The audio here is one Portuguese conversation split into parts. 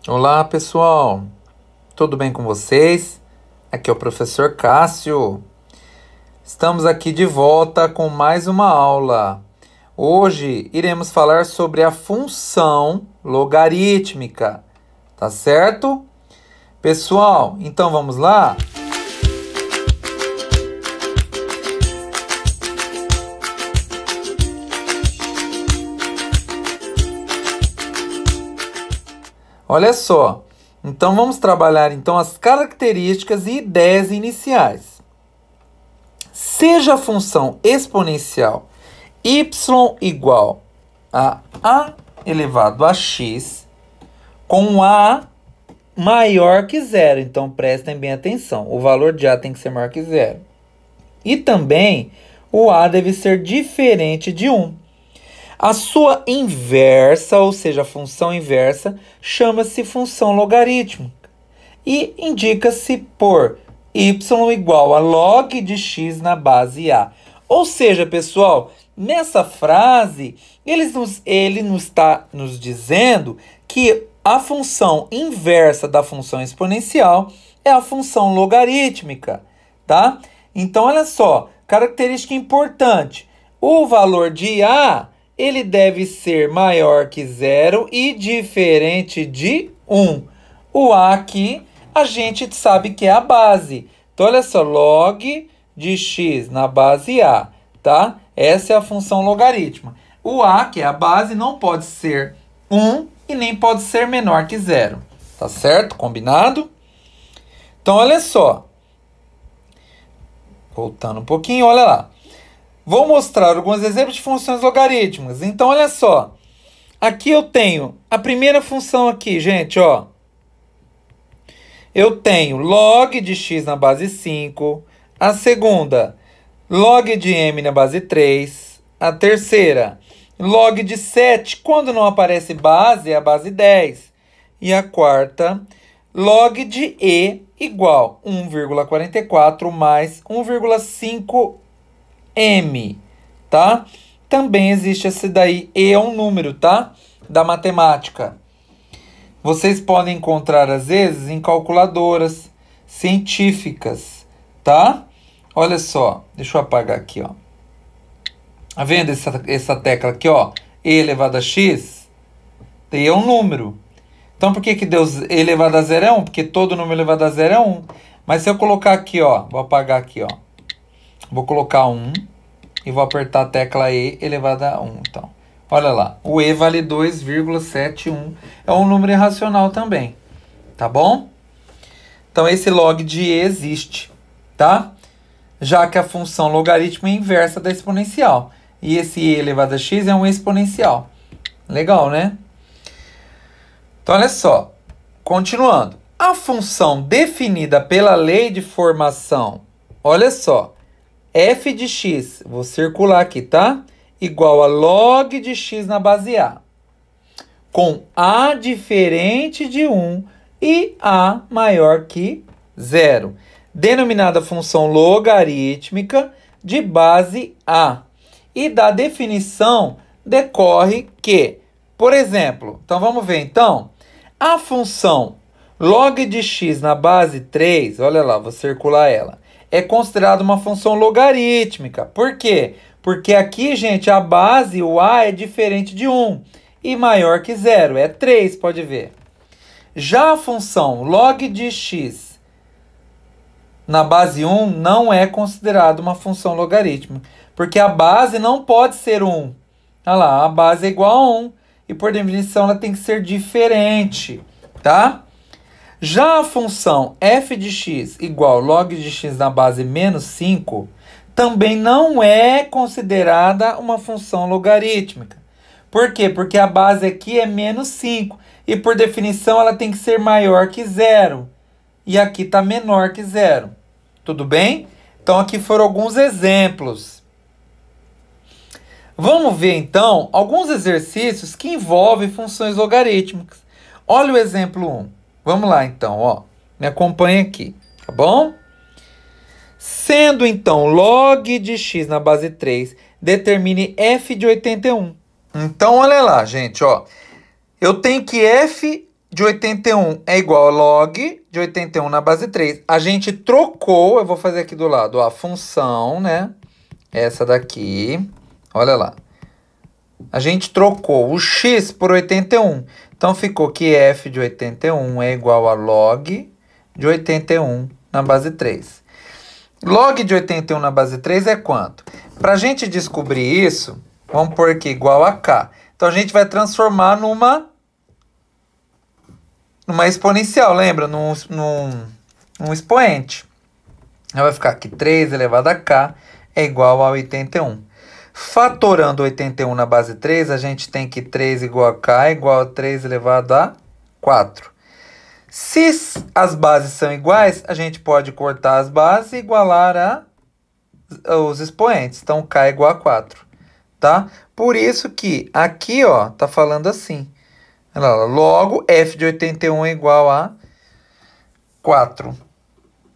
Olá, pessoal. Tudo bem com vocês? Aqui é o professor Cássio. Estamos aqui de volta com mais uma aula. Hoje iremos falar sobre a função logarítmica, tá certo? Pessoal, então vamos lá? Olha só. Então vamos trabalhar então as características e ideias iniciais. Seja a função exponencial y igual a elevado a x com a maior que zero. Então prestem bem atenção. O valor de a tem que ser maior que zero. E também o a deve ser diferente de 1. A sua inversa, ou seja, a função inversa, chama-se função logarítmica e indica-se por y igual a log de x na base a. Ou seja, pessoal, nessa frase, ele nos está nos dizendo que a função inversa da função exponencial é a função logarítmica, tá? Então, olha só, característica importante. O valor de a ele deve ser maior que zero e diferente de 1. O a aqui, a gente sabe que é a base. Então, olha só, log de x na base a, tá? Essa é a função logarítmica. O a, que é a base, não pode ser 1 e nem pode ser menor que zero. Tá certo? Combinado? Então, olha só. Voltando um pouquinho, olha lá. Vou mostrar alguns exemplos de funções logarítmicas. Então, olha só. Aqui eu tenho a primeira função aqui, gente, ó. Eu tenho log de x na base 5. A segunda, log de m na base 3. A terceira, log de 7. Quando não aparece base, é a base 10. E a quarta, log de e igual 1,44 mais 1,5 m, tá? Também existe esse daí, e é um número, tá? Da matemática. Vocês podem encontrar, às vezes, em calculadoras científicas, tá? Olha só, deixa eu apagar aqui, ó. Tá vendo essa tecla aqui, ó? E elevado a x? E é um número. Então, por que deu e elevado a zero é 1? Porque todo número elevado a zero é 1. Mas se eu colocar aqui, ó, vou apagar aqui, ó. Vou colocar 1 e vou apertar a tecla E elevada a 1. Então, olha lá. O E vale 2,71. É um número irracional também. Tá bom? Então, esse log de E existe. Tá? Já que a função logarítmica é inversa da exponencial. E esse E elevado a x é um exponencial. Legal, né? Então, olha só. Continuando. A função definida pela lei de formação. Olha só. F de x, vou circular aqui, tá? Igual a log de x na base a. Com a diferente de 1 e a maior que zero. Denominada função logarítmica de base a. E da definição decorre que, por exemplo, então vamos ver então, a função log de x na base 3, olha lá, vou circular ela. É considerada uma função logarítmica. Por quê? Porque aqui, gente, a base, o a, é diferente de 1 e maior que zero. É 3, pode ver. Já a função log de x na base 1 não é considerada uma função logarítmica, porque a base não pode ser 1. Olha lá, a base é igual a 1 e, por definição, ela tem que ser diferente, tá? Já a função f de x igual log de x na base menos 5 também não é considerada uma função logarítmica. Por quê? Porque a base aqui é menos 5 e, por definição, ela tem que ser maior que zero. E aqui está menor que zero. Tudo bem? Então, aqui foram alguns exemplos. Vamos ver, então, alguns exercícios que envolvem funções logarítmicas. Olha o exemplo 1. Vamos lá, então, ó. Me acompanha aqui, tá bom? Sendo, então, log de x na base 3, determine f de 81. Então, olha lá, gente, ó. Eu tenho que f de 81 é igual a log de 81 na base 3. A gente trocou, eu vou fazer aqui do lado, ó, a função, né? Essa daqui, olha lá. A gente trocou o x por 81. Então, ficou que f de 81 é igual a log de 81 na base 3. Log de 81 na base 3 é quanto? Para a gente descobrir isso, vamos pôr aqui igual a k. Então, a gente vai transformar numa exponencial, lembra? Num expoente. Aí vai ficar que 3 elevado a k é igual a 81. Fatorando 81 na base 3, a gente tem que 3 igual a k é igual a 3 elevado a 4. Se as bases são iguais, a gente pode cortar as bases e igualar os expoentes. Então, k é igual a 4. Tá? Por isso que aqui, ó, tá falando assim. Olha lá, logo, f de 81 é igual a 4.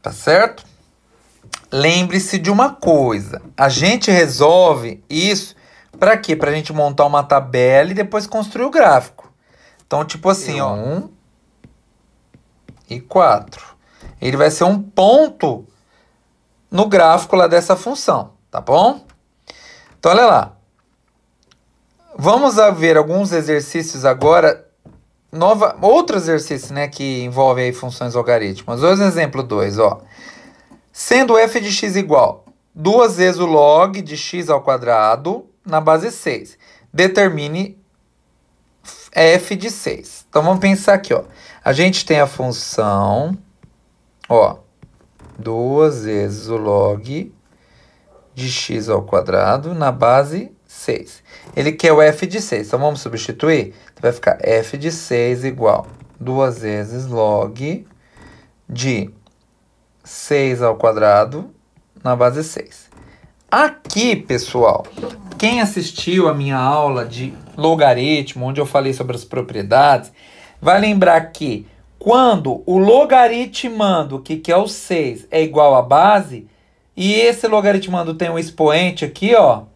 Tá certo? Lembre-se de uma coisa. A gente resolve isso para quê? Para a gente montar uma tabela e depois construir o gráfico. Então, tipo assim, ó, 1 e 4. Ele vai ser um ponto no gráfico lá dessa função, tá bom? Então, olha lá. Vamos ver alguns exercícios agora. Outro exercício, né, que envolve aí funções logarítmicas. Hoje, exemplo 2, ó. Sendo f de x igual 2 vezes o log de x ao quadrado na base 6. Determine f de 6. Então, vamos pensar aqui, ó. A gente tem a função, ó, 2 vezes o log de x ao quadrado na base 6. Ele quer o f de 6. Então, vamos substituir? Então, vai ficar f de 6 igual 2 vezes log de 6 ao quadrado na base 6. Aqui, pessoal, quem assistiu a minha aula de logaritmo, onde eu falei sobre as propriedades, vai lembrar que quando o logaritmando, que é o 6, é igual à base, e esse logaritmando tem um expoente aqui, ó,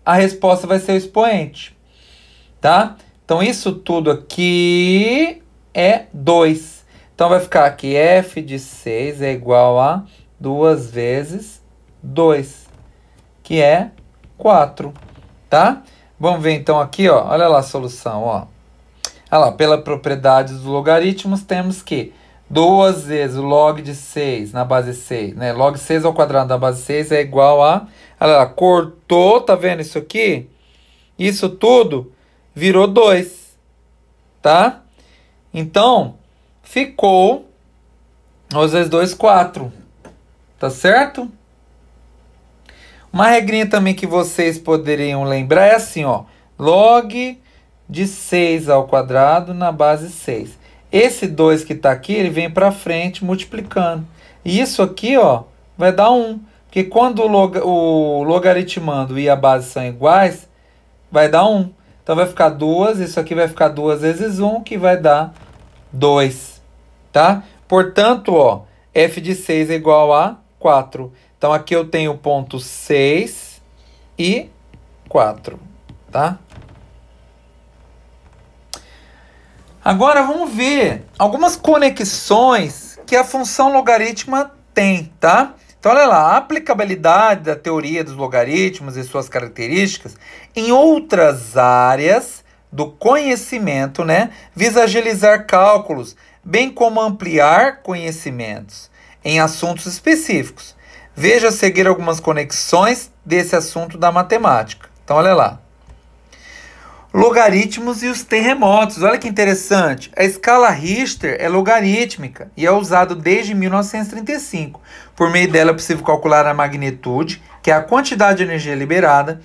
a resposta vai ser o expoente, tá? Então, isso tudo aqui é 2. Então, vai ficar aqui f de 6 é igual a 2 vezes 2, que é 4, tá? Vamos ver, então, aqui, ó. Olha lá a solução, ó. Olha lá, pela propriedade dos logaritmos, temos que 2 vezes o log de 6 na base 6, né? Log 6 ao quadrado da base 6 é igual a... Olha lá, cortou, tá vendo isso aqui? Isso tudo virou 2, tá? Então... ficou 2 vezes 2, 4. Tá certo? Uma regrinha também que vocês poderiam lembrar é assim, ó. Log de 6 ao quadrado na base 6. Esse 2 que tá aqui, ele vem para frente multiplicando. E isso aqui, ó, vai dar 1. Porque quando o logaritmando e a base são iguais, vai dar 1. Então vai ficar 2, isso aqui vai ficar 2 vezes 1, que vai dar 2. Tá? Portanto, ó, f de 6 é igual a 4. Então, aqui eu tenho o ponto 6 e 4, tá? Agora, vamos ver algumas conexões que a função logarítmica tem, tá? Então, olha lá, a aplicabilidade da teoria dos logaritmos e suas características em outras áreas do conhecimento, né, visa agilizar cálculos, bem como ampliar conhecimentos em assuntos específicos. Veja a seguir algumas conexões desse assunto da matemática. Então, olha lá. Logaritmos e os terremotos. Olha que interessante. A escala Richter é logarítmica e é usada desde 1935. Por meio dela é possível calcular a magnitude, que é a quantidade de energia liberada,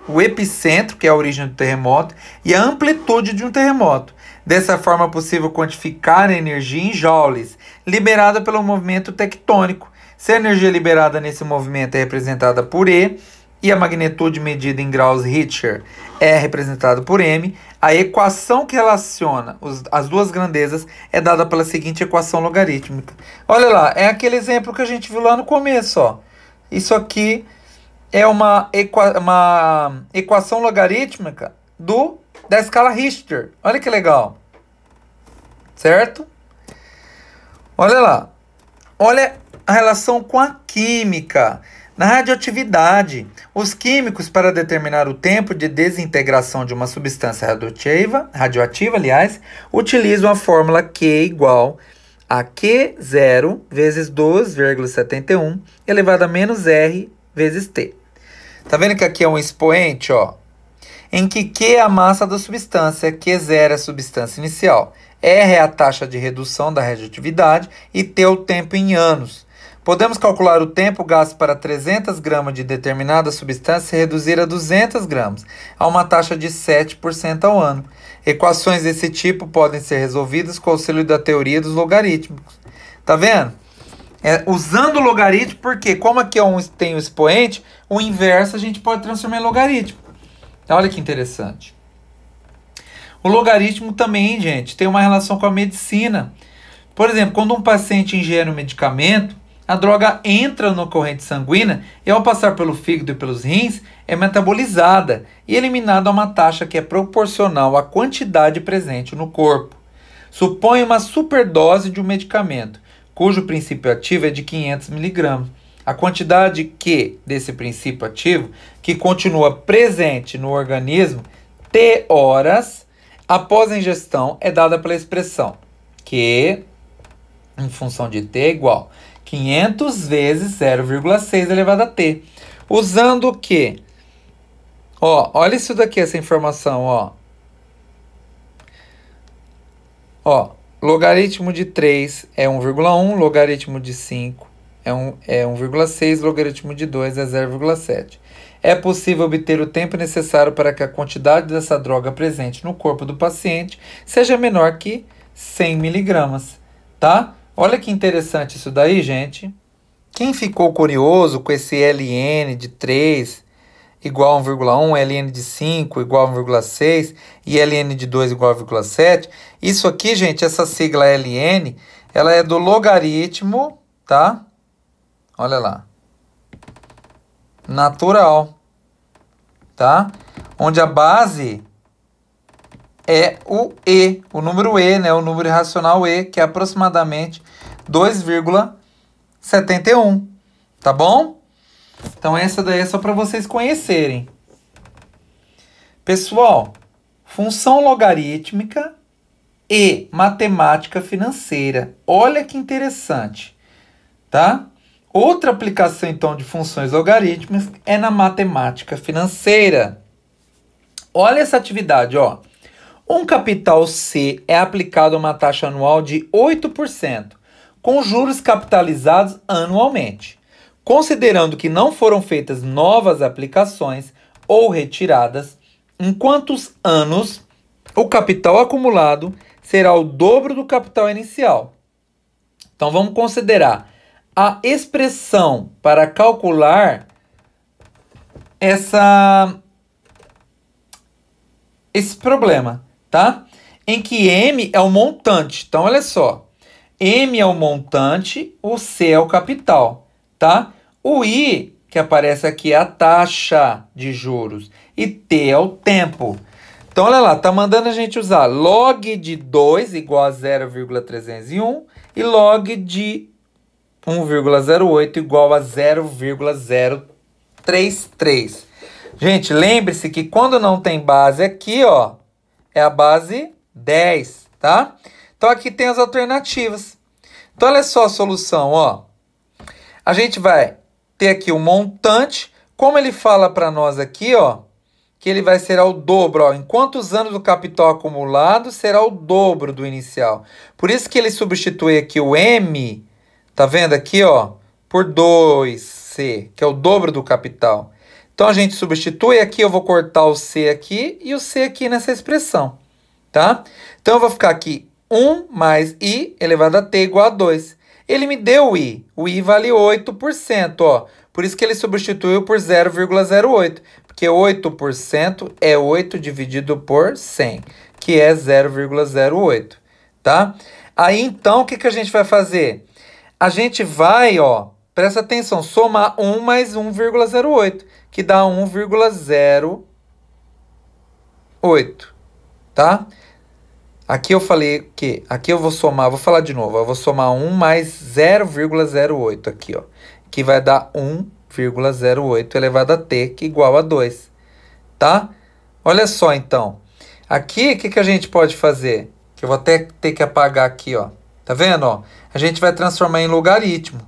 o epicentro, que é a origem do terremoto, e a amplitude de um terremoto. Dessa forma, é possível quantificar a energia em joules, liberada pelo movimento tectônico. Se a energia liberada nesse movimento é representada por E, e a magnitude medida em graus Richter é representada por M, a equação que relaciona as duas grandezas é dada pela seguinte equação logarítmica. Olha lá, é aquele exemplo que a gente viu lá no começo, ó. Isso aqui é uma equação logarítmica da escala Richter. Olha que legal. certo? Olha lá. Olha a relação com a química. Na radioatividade, os químicos, para determinar o tempo de desintegração de uma substância radioativa, utilizam a fórmula Q igual a Q0 vezes 2,71 elevado a menos R vezes T. Tá vendo que aqui é um expoente, ó? Em que Q é a massa da substância, Q0 é a substância inicial, R é a taxa de redução da radioatividade e T é o tempo em anos. Podemos calcular o tempo gasto para 300 gramas de determinada substância e reduzir a 200 gramas, a uma taxa de 7% ao ano. Equações desse tipo podem ser resolvidas com o auxílio da teoria dos logaritmos. Tá vendo? Usando o logaritmo, porque como aqui tem um expoente, o inverso a gente pode transformar em logaritmo. Olha que interessante. O logaritmo também, gente, tem uma relação com a medicina. Por exemplo, quando um paciente ingere um medicamento, a droga entra na corrente sanguínea e, ao passar pelo fígado e pelos rins, é metabolizada e eliminada a uma taxa que é proporcional à quantidade presente no corpo. Suponha uma superdose de um medicamento, cujo princípio ativo é de 500 mg. A quantidade Q desse princípio ativo, que continua presente no organismo T horas após a ingestão, é dada pela expressão Q em função de T é igual 500 vezes 0,6 elevado a T. Usando o quê? Ó, olha isso daqui, essa informação, ó. Ó, logaritmo de 3 é 1,1, logaritmo de 5 é 1,6, logaritmo de 2 é 0,7. É possível obter o tempo necessário para que a quantidade dessa droga presente no corpo do paciente seja menor que 100 miligramas, tá? Olha que interessante isso daí, gente. Quem ficou curioso com esse ln de 3 igual a 1,1, ln de 5 igual a 1,6 e ln de 2 igual a 1,7, isso aqui, gente, essa sigla ln, ela é do logaritmo, tá? Olha lá. Natural, tá? Onde a base é o E, o número E, né? O número irracional E, que é aproximadamente 2,71, tá bom? Então essa daí é só para vocês conhecerem. Pessoal, função logarítmica e matemática financeira. Olha que interessante, tá? Outra aplicação, então, de funções logarítmicas é na matemática financeira. Olha essa atividade, ó. Um capital C é aplicado a uma taxa anual de 8%, com juros capitalizados anualmente. Considerando que não foram feitas novas aplicações ou retiradas, em quantos anos o capital acumulado será o dobro do capital inicial? Então, vamos considerar a expressão para calcular esse problema, tá? Em que M é o montante. Então, olha só. M é o montante, o C é o capital, tá? O I, que aparece aqui, é a taxa de juros. E T é o tempo. Então, olha lá, tá mandando a gente usar log de 2 igual a 0,301 e log de 1,08 igual a 0,033. Gente, lembre-se que quando não tem base aqui, ó, é a base 10, tá? Então, aqui tem as alternativas. Então, olha só a solução, ó. A gente vai ter aqui o montante. Como ele fala para nós aqui, ó, que ele vai ser ao dobro, ó. Em quantos anos o capital acumulado será o dobro do inicial? Por isso que ele substitui aqui o M, tá vendo aqui, ó, por 2C, que é o dobro do capital. Então, a gente substitui aqui, eu vou cortar o C aqui e o C aqui nessa expressão, tá? Então, eu vou ficar aqui 1 mais I elevado a T igual a 2. Ele me deu o I. O I vale 8%, ó. Por isso que ele substituiu por 0,08. Porque 8% é 8 dividido por 100, que é 0,08, tá? Aí, então, o que a gente vai fazer? A gente vai, ó, presta atenção, somar 1 mais 1,08, que dá 1,08, tá? Aqui eu falei que aqui eu vou somar, vou falar de novo, eu vou somar 1 mais 0,08 aqui, ó, que vai dar 1,08 elevado a t, que é igual a 2, tá? Olha só, então. Aqui, o que a gente pode fazer? Que eu vou até ter que apagar aqui, ó. Tá vendo, ó? A gente vai transformar em logaritmo.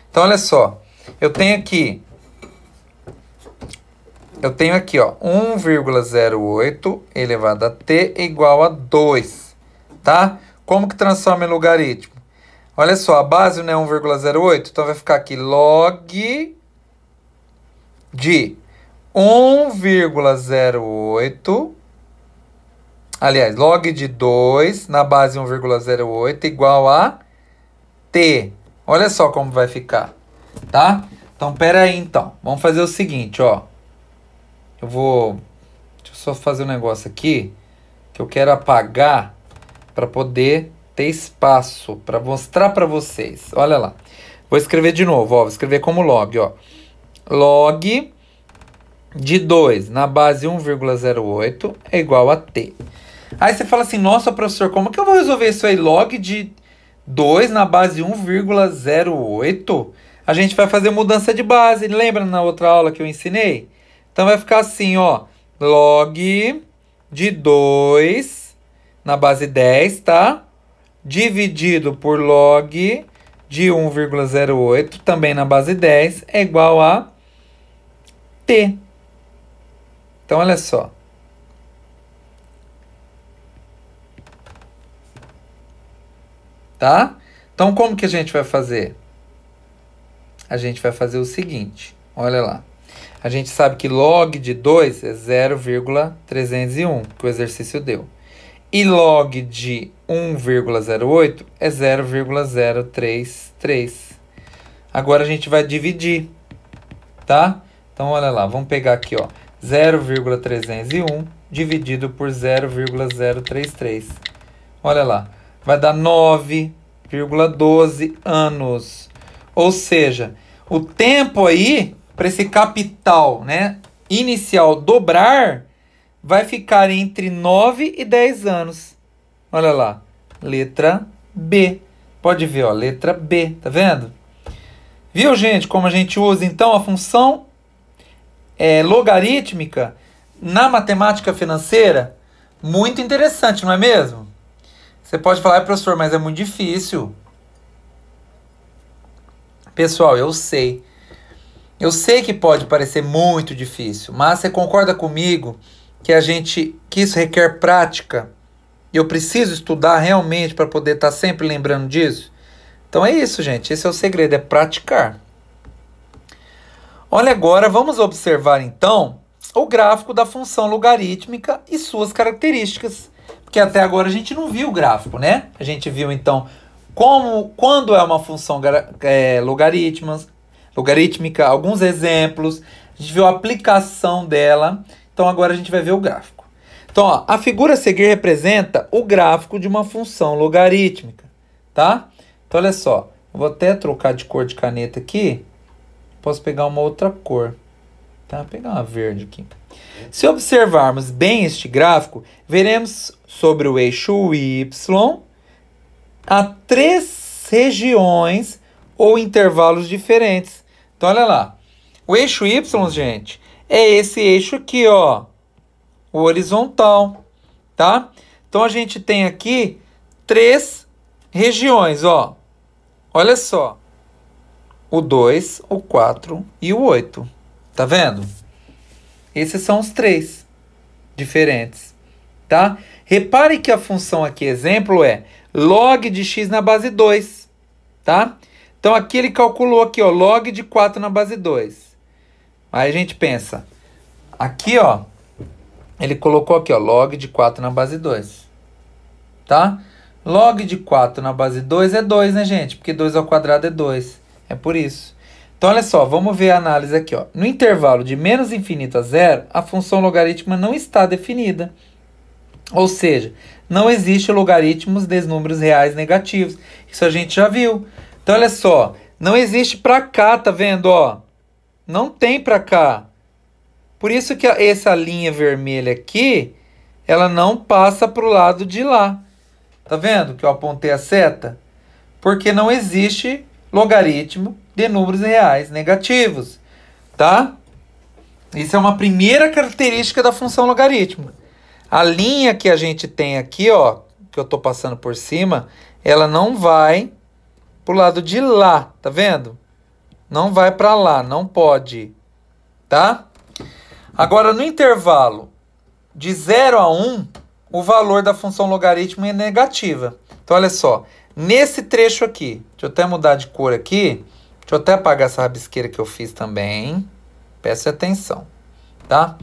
Então, olha só. Eu tenho aqui, ó, 1,08 elevado a t igual a 2, tá? Como que transforma em logaritmo? Olha só, a base não é 1,08, então vai ficar aqui log de 1,08, aliás, log de 2 na base 1,08 igual a t. Olha só como vai ficar, tá? Então, pera aí, então. Vamos fazer o seguinte, ó. Deixa eu só fazer um negócio aqui que eu quero apagar para poder ter espaço para mostrar para vocês. Olha lá. Vou escrever de novo, ó. Vou escrever como log, ó. Log de 2 na base 1,08 é igual a t. Aí você fala assim, nossa, professor, como que eu vou resolver isso aí? Log de 2 na base 1,08? A gente vai fazer mudança de base. Lembra na outra aula que eu ensinei? Então vai ficar assim, ó. Log de 2 na base 10, tá? Dividido por log de 1,08, também na base 10, é igual a t. Então, olha só. Tá? Então, como que a gente vai fazer? A gente vai fazer o seguinte. Olha lá. A gente sabe que log de 2 é 0,301, que o exercício deu. E log de 1,08 é 0,033. Agora a gente vai dividir, tá? Então, olha lá, vamos pegar aqui, ó. 0,301 dividido por 0,033. Olha lá, vai dar 9,12 anos. Ou seja, o tempo aí para esse capital, né, inicial dobrar vai ficar entre 9 e 10 anos. Olha lá, letra B. Pode ver, ó, letra B, tá vendo? Viu, gente, como a gente usa então a função logarítmica na matemática financeira? Muito interessante, não é mesmo? Você pode falar, professor, mas é muito difícil. Pessoal, eu sei. Eu sei que pode parecer muito difícil, mas você concorda comigo que isso requer prática? E eu preciso estudar realmente para poder estar sempre lembrando disso? Então é isso, gente. Esse é o segredo, é praticar. Olha agora, vamos observar então o gráfico da função logarítmica e suas características. Porque até agora a gente não viu o gráfico, né? A gente viu então quando é uma função logarítmica, alguns exemplos, a gente viu a aplicação dela. Então agora a gente vai ver o gráfico. Então, ó, a figura a seguir representa o gráfico de uma função logarítmica, tá? Então, olha só, eu vou até trocar de cor de caneta aqui. Posso pegar uma outra cor, tá? Vou pegar uma verde aqui. Se observarmos bem este gráfico, veremos sobre o eixo Y há 3 regiões ou intervalos diferentes. Então, olha lá. O eixo Y, gente, é esse eixo aqui, ó. O horizontal, tá? Então, a gente tem aqui 3 regiões, ó. Olha só. O 2, o 4 e o 8. Tá vendo? Esses são os 3 diferentes, tá? Repare que a função aqui, exemplo, é log de x na base 2, tá? Então, aqui ele calculou aqui, ó, log de 4 na base 2. Aí a gente pensa, aqui, ó, ele colocou aqui, ó, log de 4 na base 2, tá? Log de 4 na base 2 é 2, né, gente? Porque 2 ao quadrado é 2. É por isso. Então, olha só, vamos ver a análise aqui, ó. No intervalo de menos infinito a zero, a função logarítmica não está definida. Ou seja, não existe logaritmos de números reais negativos. Isso a gente já viu. Então, olha só, não existe para cá, tá vendo, ó? Não tem para cá. Por isso que essa linha vermelha aqui, ela não passa para o lado de lá. Tá vendo que eu apontei a seta? Porque não existe logaritmo de números reais negativos, tá? Isso é uma primeira característica da função logarítmica. A linha que a gente tem aqui, ó, que eu tô passando por cima, ela não vai pro lado de lá, tá vendo? Não vai para lá, não pode, tá? Agora, no intervalo de 0 a 1, o valor da função logarítmica é negativa. Então, olha só, nesse trecho aqui, deixa eu até mudar de cor aqui, deixa eu até apagar essa rabisqueira que eu fiz também, peço atenção, tá?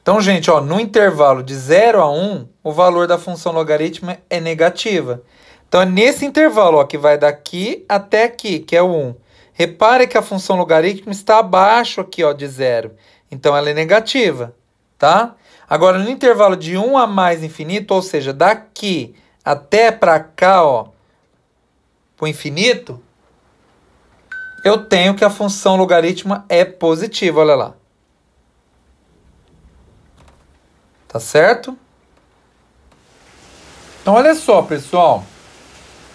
Então, gente, ó, no intervalo de 0 a 1, o valor da função logarítmica é negativa. Então, é nesse intervalo, ó, que vai daqui até aqui, que é o 1. Repare que a função logarítmica está abaixo aqui, ó, de 0. Então, ela é negativa, tá? Agora, no intervalo de 1 a mais infinito, ou seja, daqui até para cá, ó, para o infinito, eu tenho que a função logarítmica é positiva, olha lá. Tá certo? Então, olha só, pessoal.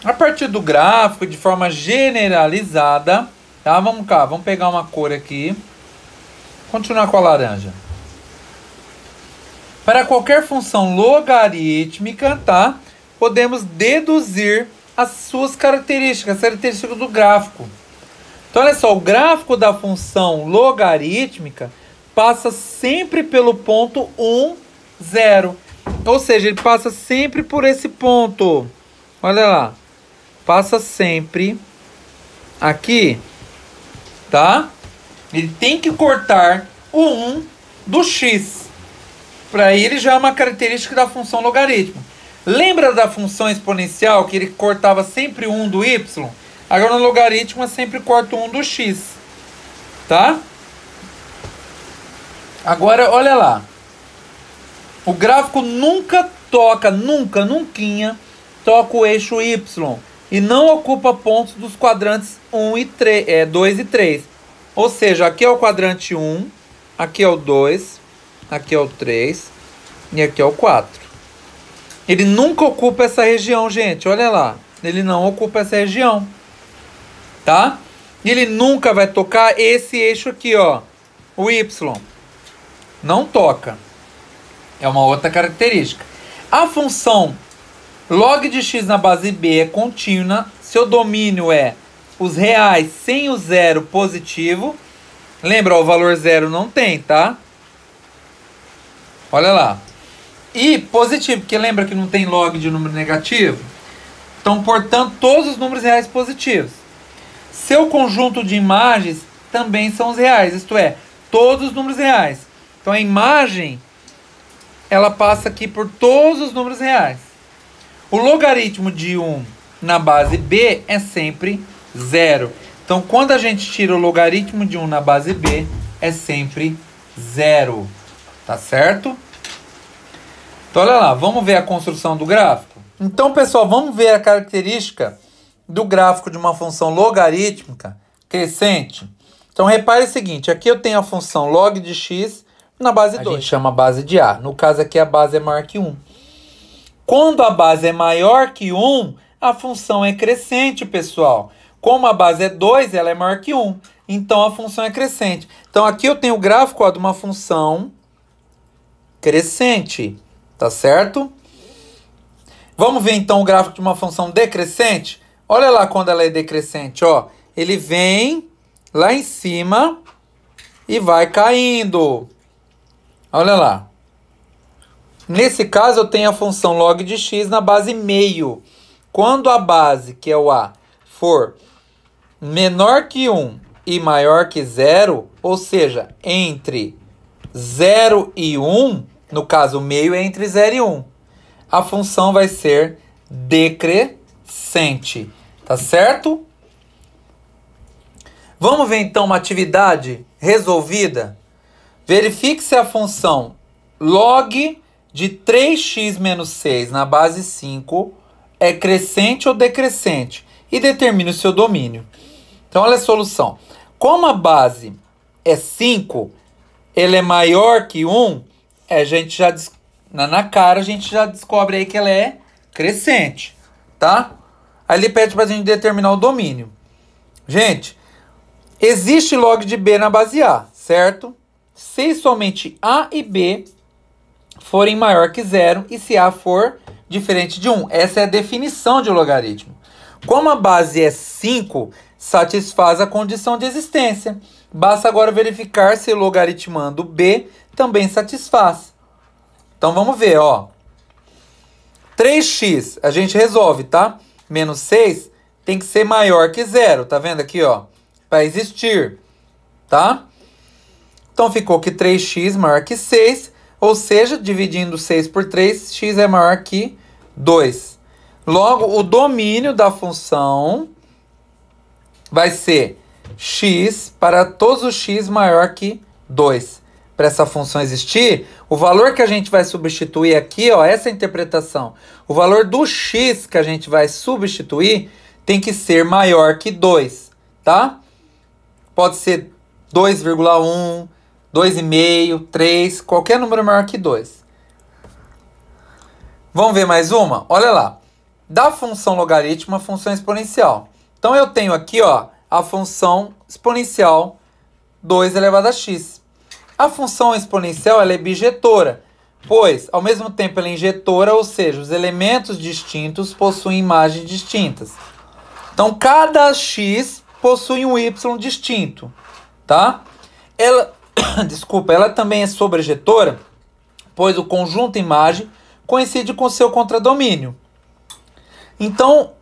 A partir do gráfico, de forma generalizada, tá? Vamos cá, vamos pegar uma cor aqui. Continuar com a laranja. Para qualquer função logarítmica, tá? Podemos deduzir as suas características, as características do gráfico. Então, olha só, o gráfico da função logarítmica passa sempre pelo ponto 1, 0. Ou seja, ele passa sempre por esse ponto. Olha lá. Passa sempre aqui, tá? Ele tem que cortar o 1 do x. Para ele já é uma característica da função logarítmica. Lembra da função exponencial que ele cortava sempre o 1 do y? Agora no logaritmo sempre corta o 1 do x, tá? Agora, olha lá. O gráfico nunca toca, nunca toca o eixo y. E não ocupa pontos dos quadrantes 2 e 3. Ou seja, aqui é o quadrante 1, aqui é o 2, aqui é o 3 e aqui é o 4. Ele nunca ocupa essa região, gente. Olha lá. Ele não ocupa essa região. Tá? E ele nunca vai tocar esse eixo aqui, ó. O y. Não toca. É uma outra característica. A função log de x na base b é contínua. Seu domínio é os reais sem o zero positivo. Lembra, ó, o valor zero não tem, tá? Olha lá. E positivo, porque lembra que não tem log de número negativo? Então, portanto, todos os números reais positivos. Seu conjunto de imagens também são os reais, isto é, todos os números reais. Então, a imagem, ela passa aqui por todos os números reais. O logaritmo de 1 na base b é sempre 0. Então, quando a gente tira o logaritmo de 1 na base b, é sempre 0. Tá certo? Então, olha lá, vamos ver a construção do gráfico? Então, pessoal, vamos ver a característica do gráfico de uma função logarítmica crescente. Então, repare o seguinte, aqui eu tenho a função log de x na base 2. A gente chama a base de A. No caso aqui, a base é maior que 1. Quando a base é maior que 1, a função é crescente, pessoal. Como a base é 2, ela é maior que 1. Então, a função é crescente. Então, aqui eu tenho o gráfico, ó, de uma função crescente. Tá certo? Vamos ver, então, o gráfico de uma função decrescente? Olha lá quando ela é decrescente, ó. Ele vem lá em cima e vai caindo. Olha lá. Nesse caso, eu tenho a função log de x na base meio. Quando a base, que é o A, for menor que 1 e maior que 0, ou seja, entre 0 e 1, no caso, o meio é entre 0 e 1, a função vai ser decrescente. Tá certo? Vamos ver, então, uma atividade resolvida? Verifique se a função log de 3x menos 6 na base 5 é crescente ou decrescente e determine o seu domínio. Então, olha a solução. Como a base é 5, ele é maior que 1, a gente já, na cara a gente já descobre aí que ela é crescente, tá? Aí ele pede pra gente determinar o domínio. Gente, existe log de B na base A, certo? Se somente A e B forem maior que 0 e se A for diferente de 1. Essa é a definição de logaritmo. Como a base é 5, satisfaz a condição de existência. Basta agora verificar se logaritmando B também satisfaz. Então vamos ver, ó. 3x, a gente resolve, tá? Menos 6 tem que ser maior que 0, tá vendo aqui, ó? Para existir, tá? Então ficou que 3x maior que 6, ou seja, dividindo 6 por 3, x é maior que 2. Logo, o domínio da função vai ser x para todos os x maior que 2. Para essa função existir, o valor que a gente vai substituir aqui, ó, essa interpretação, o valor do x que a gente vai substituir tem que ser maior que 2, tá? Pode ser 2,1, 2,5, 3, qualquer número maior que 2. Vamos ver mais uma? Olha lá. Da função logaritmo, a função exponencial. Então eu tenho aqui, ó, a função exponencial 2 elevado a x. A função exponencial ela é bijetora, pois, ao mesmo tempo, ela é injetora, ou seja, os elementos distintos possuem imagens distintas. Então, cada x possui um y distinto, tá? Ela, desculpa, ela também é sobrejetora, pois o conjunto imagem coincide com seu contradomínio. Então,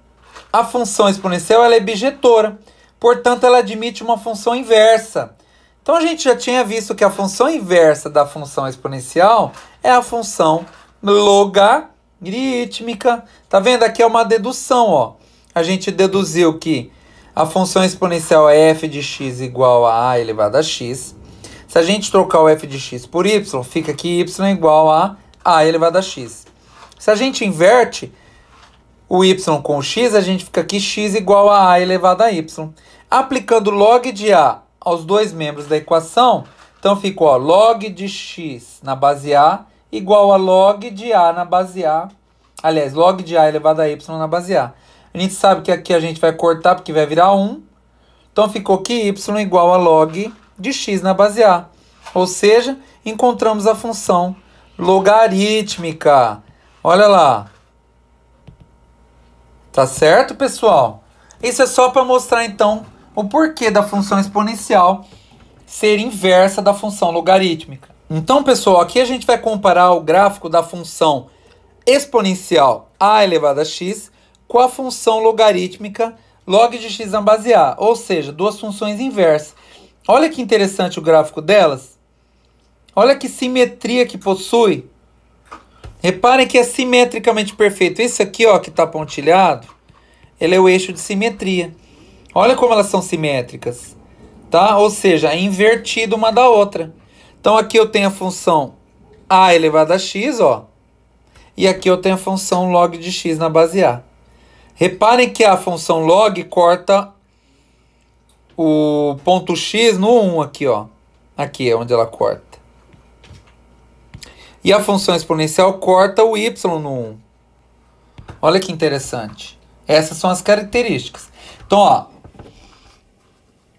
a função exponencial ela é bijetora, portanto, ela admite uma função inversa. Então, a gente já tinha visto que a função inversa da função exponencial é a função logarítmica. Tá vendo? Aqui é uma dedução, ó. A gente deduziu que a função exponencial é f de x igual a elevado a x. Se a gente trocar o f de x por y, fica que y igual a elevado a x. Se a gente inverte o y com o x, a gente fica aqui x igual a elevado a y. Aplicando log de a aos dois membros da equação, então fica, ó, log de x na base a igual a log de a na base a. Aliás, log de a elevado a y na base a. A gente sabe que aqui a gente vai cortar porque vai virar 1. Então ficou que y igual a log de x na base a. Ou seja, encontramos a função logarítmica. Olha lá. Tá certo, pessoal? Isso é só para mostrar, então, o porquê da função exponencial ser inversa da função logarítmica. Então, pessoal, aqui a gente vai comparar o gráfico da função exponencial a elevado a x com a função logarítmica log de x na base a, ou seja, duas funções inversas. Olha que interessante o gráfico delas. Olha que simetria que possui. Reparem que é simetricamente perfeito. Esse aqui, ó, que está pontilhado, ele é o eixo de simetria. Olha como elas são simétricas, tá? Ou seja, é invertido uma da outra. Então, aqui eu tenho a função a elevado a x, ó. E aqui eu tenho a função log de x na base a. Reparem que a função log corta o ponto x no 1 aqui, ó. Aqui é onde ela corta. E a função exponencial corta o y no 1. Olha que interessante. Essas são as características. Então, ó.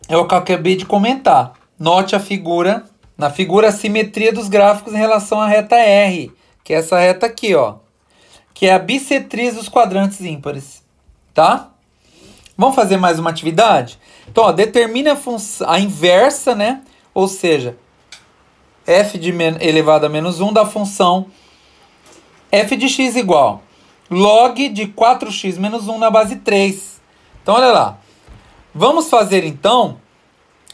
É o que eu acabei de comentar. Note a figura. Na figura, a simetria dos gráficos em relação à reta R. Que é essa reta aqui, ó. Que é a bissetriz dos quadrantes ímpares. Tá? Vamos fazer mais uma atividade? Então, ó, determine a inversa, né? Ou seja, f de elevado a menos 1 da função f de x igual log de 4x menos 1 na base 3. Então, olha lá. Vamos fazer, então,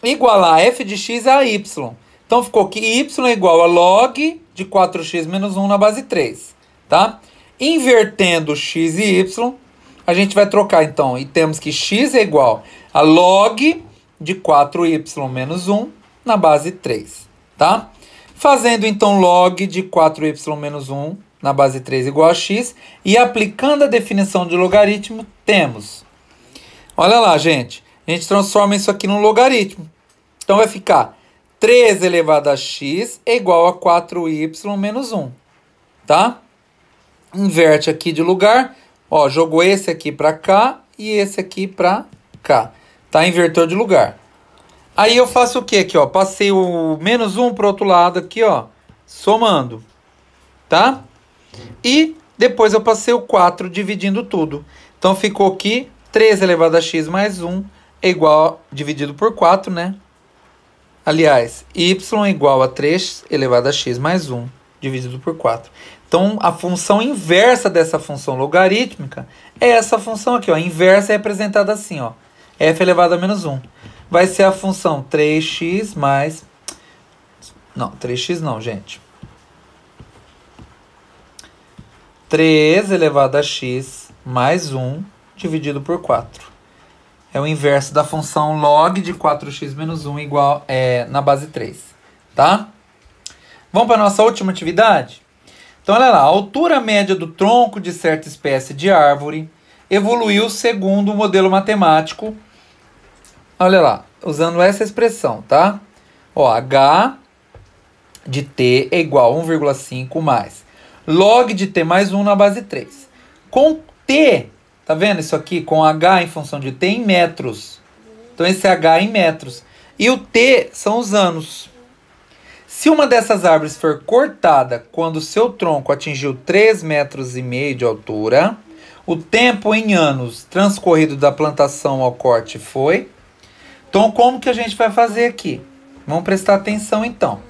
igualar f de x a y. Então, ficou que y é igual a log de 4x menos 1 na base 3. Tá? Invertendo x e y, a gente vai trocar, então. E temos que x é igual a log de 4y menos 1 na base 3. Tá? Fazendo, então, log de 4y menos 1 na base 3 igual a x. E aplicando a definição de logaritmo, temos. Olha lá, gente. A gente transforma isso aqui num logaritmo. Então, vai ficar 3 elevado a x é igual a 4y menos 1. Tá? inverte aqui de lugar. Ó, jogou esse aqui para cá e esse aqui para cá. Tá? Invertou de lugar. Aí eu faço o que aqui, ó? Passei o menos 1 pro outro lado aqui, ó. Somando. Tá? E depois eu passei o 4 dividindo tudo. Então ficou aqui 3 elevado a x mais 1 é igual, dividido por 4, né? Aliás, y é igual a 3 elevado a x mais 1 dividido por 4. Então, a função inversa dessa função logarítmica é essa função aqui, ó. A inversa é representada assim, ó. F elevado a menos 1. Vai ser a função 3x mais... Não, 3x não, gente. 3 elevado a x mais 1 dividido por 4. É o inverso da função log de 4x menos 1 igual na base 3. Tá? Vamos para a nossa última atividade? Então, olha lá. A altura média do tronco de certa espécie de árvore evoluiu segundo o modelo matemático. Olha lá. Usando essa expressão, tá? Ó, h de t é igual a 1,5 mais log de t mais 1 na base 3. Com t... Tá vendo isso aqui? Com h em função de t em metros. Então, esse h é em metros. E o t são os anos. Se uma dessas árvores for cortada quando seu tronco atingiu 3,5 metros de altura, o tempo em anos transcorrido da plantação ao corte foi... Então, como que a gente vai fazer aqui? Vamos prestar atenção, então.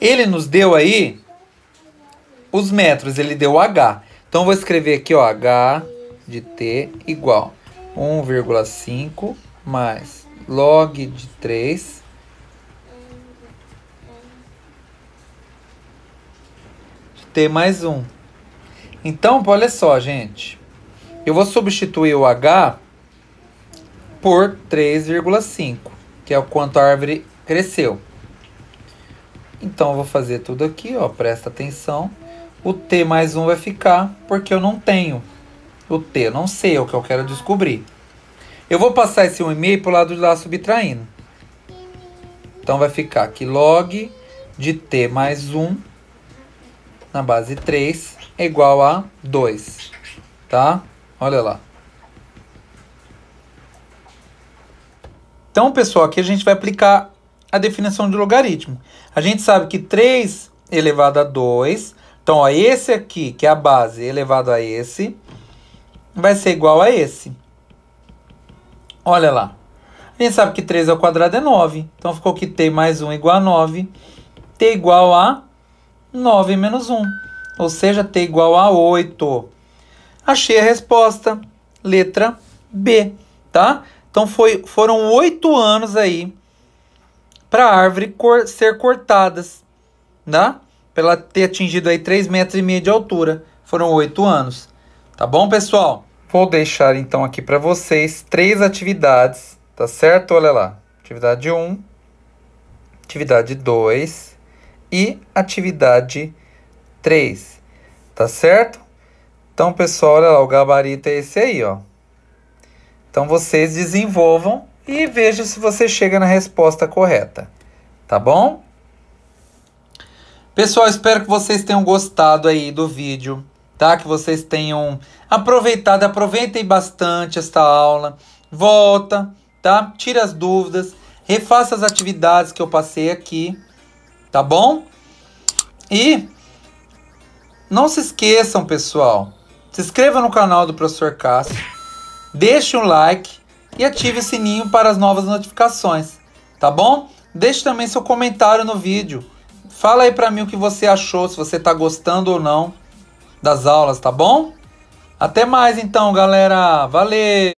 Ele nos deu aí os metros. Ele deu h. Então, eu vou escrever aqui, ó, h... de t igual 1,5 mais log de 3 de t mais 1. Então, olha só, gente. Eu vou substituir o h por 3,5, que é o quanto a árvore cresceu. Então, eu vou fazer tudo aqui, ó, presta atenção. O t mais 1 vai ficar, porque eu não tenho o t, eu não sei, é o que eu quero descobrir. Eu vou passar esse 1,5 para o lado de lá subtraindo. Então, vai ficar aqui log de t mais 1 na base 3 é igual a 2. Tá? Olha lá. Então, pessoal, aqui a gente vai aplicar a definição de logaritmo. A gente sabe que 3 elevado a 2... Então, ó, esse aqui, que é a base, elevado a esse... vai ser igual a esse. Olha lá. A gente sabe que 3 ao quadrado é 9. Então, ficou que t mais 1 igual a 9. T igual a 9 menos 1. Ou seja, t igual a 8. Achei a resposta. Letra B. Tá? Então, foram 8 anos aí para a árvore ser cortadas. Tá? Para ela ter atingido aí 3,5 metros de altura. Foram 8 anos. Tá bom, pessoal? Vou deixar, então, aqui para vocês 3 atividades, tá certo? Olha lá. Atividade 1, atividade 2 e atividade 3, tá certo? Então, pessoal, olha lá, o gabarito é esse aí, ó. Então, vocês desenvolvam e vejam se você chega na resposta correta, tá bom? Pessoal, espero que vocês tenham gostado aí do vídeo. Tá? Que vocês tenham aproveitado, aproveitem bastante esta aula, volta, tá? Tira as dúvidas, refaça as atividades que eu passei aqui, tá bom? E não se esqueçam, pessoal, se inscreva no canal do Professor Cássio, deixe um like e ative o sininho para as novas notificações, tá bom? Deixe também seu comentário no vídeo, fala aí pra mim o que você achou, se você tá gostando ou não das aulas, tá bom? Até mais então, galera. Valeu!